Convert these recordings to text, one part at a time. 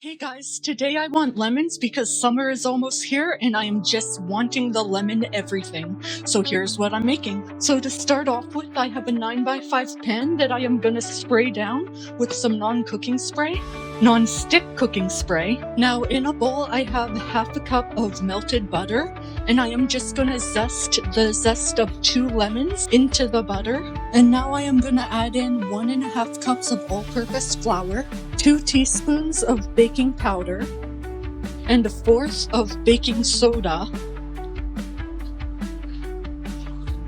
Hey guys, today I want lemons because summer is almost here and I am just wanting the lemon everything. So here's what I'm making. So to start off with, I have a 9x5 pan that I am gonna spray down with some non-stick cooking spray. Now in a bowl, I have half a cup of melted butter and I am just gonna zest the zest of 2 lemons into the butter. And now I am gonna add in 1.5 cups of all-purpose flour, 2 teaspoons of baking powder, and 1/4 of baking soda.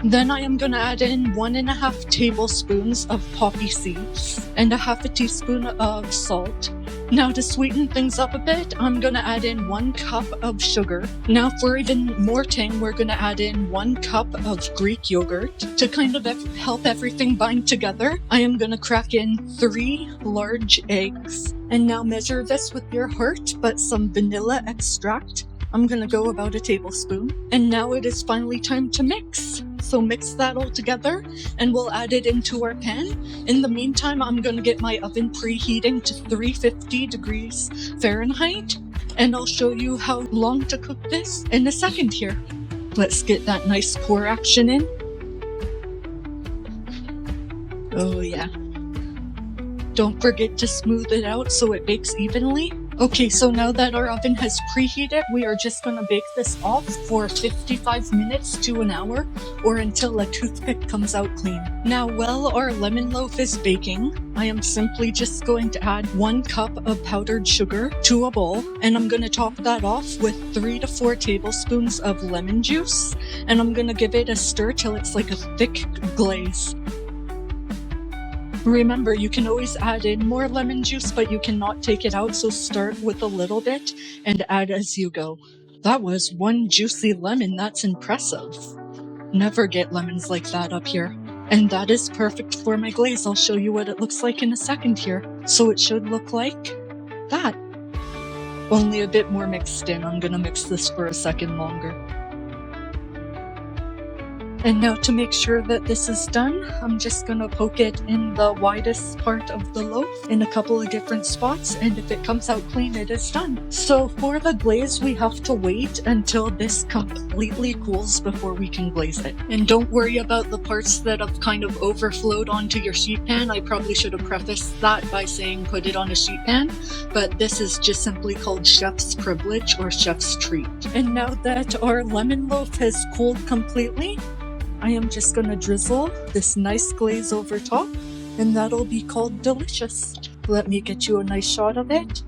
Then I am gonna add in 1.5 tablespoons of poppy seeds and 1/2 teaspoon of salt. Now to sweeten things up a bit, I'm gonna add in 1 cup of sugar. Now for even more tang, we're gonna add in 1 cup of Greek yogurt. To kind of help everything bind together, I am gonna crack in 3 large eggs. And now measure this with your heart, but some vanilla extract. I'm gonna go about a tablespoon. And now it is finally time to mix. So mix that all together and we'll add it into our pan. In the meantime, I'm gonna get my oven preheating to 350 degrees Fahrenheit. And I'll show you how long to cook this in a second here. Let's get that nice pour action in. Oh yeah. Don't forget to smooth it out so it bakes evenly. Okay, so now that our oven has preheated, we are just gonna bake this off for 55 minutes to an hour, or until a toothpick comes out clean. Now, while our lemon loaf is baking, I am simply just going to add 1 cup of powdered sugar to a bowl, and I'm gonna top that off with 3 to 4 tablespoons of lemon juice, and I'm gonna give it a stir till it's like a thick glaze. Remember, you can always add in more lemon juice, but you cannot take it out, so start with a little bit and add as you go. That was 1 juicy lemon, that's impressive. Never get lemons like that up here. And that is perfect for my glaze. I'll show you what it looks like in a second here. So it should look like that. Only a bit more mixed in. I'm gonna mix this for a second longer. And now to make sure that this is done, I'm just gonna poke it in the widest part of the loaf in a couple of different spots, and if it comes out clean, it is done. So for the glaze, we have to wait until this completely cools before we can glaze it. And don't worry about the parts that have kind of overflowed onto your sheet pan. I probably should have prefaced that by saying put it on a sheet pan, but this is just simply called chef's privilege or chef's treat. And now that our lemon loaf has cooled completely, I am just gonna drizzle this nice glaze over top, and that'll be called delicious. Let me get you a nice shot of it.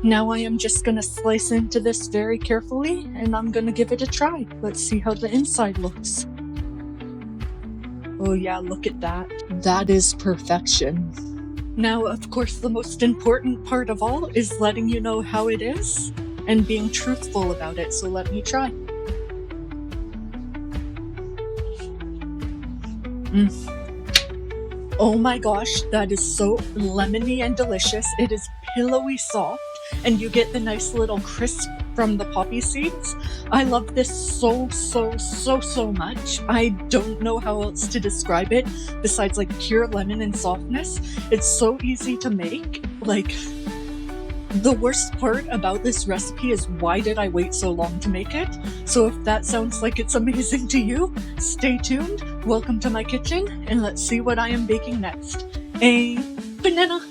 Now I am just gonna slice into this very carefully, and I'm gonna give it a try. Let's see how the inside looks. Oh yeah, look at that. That is perfection. Now, of course, the most important part of all is letting you know how it is and being truthful about it, so let me try. Oh my gosh, that is so lemony and delicious. It is pillowy soft, and you get the nice little crisp from the poppy seeds. I love this so much. I don't know how else to describe it besides like pure lemon and softness. It's so easy to make. Like, the worst part about this recipe is why did I wait so long to make it? So if that sounds like it's amazing to you, stay tuned, welcome to my kitchen, and let's see what I am baking next. A banana!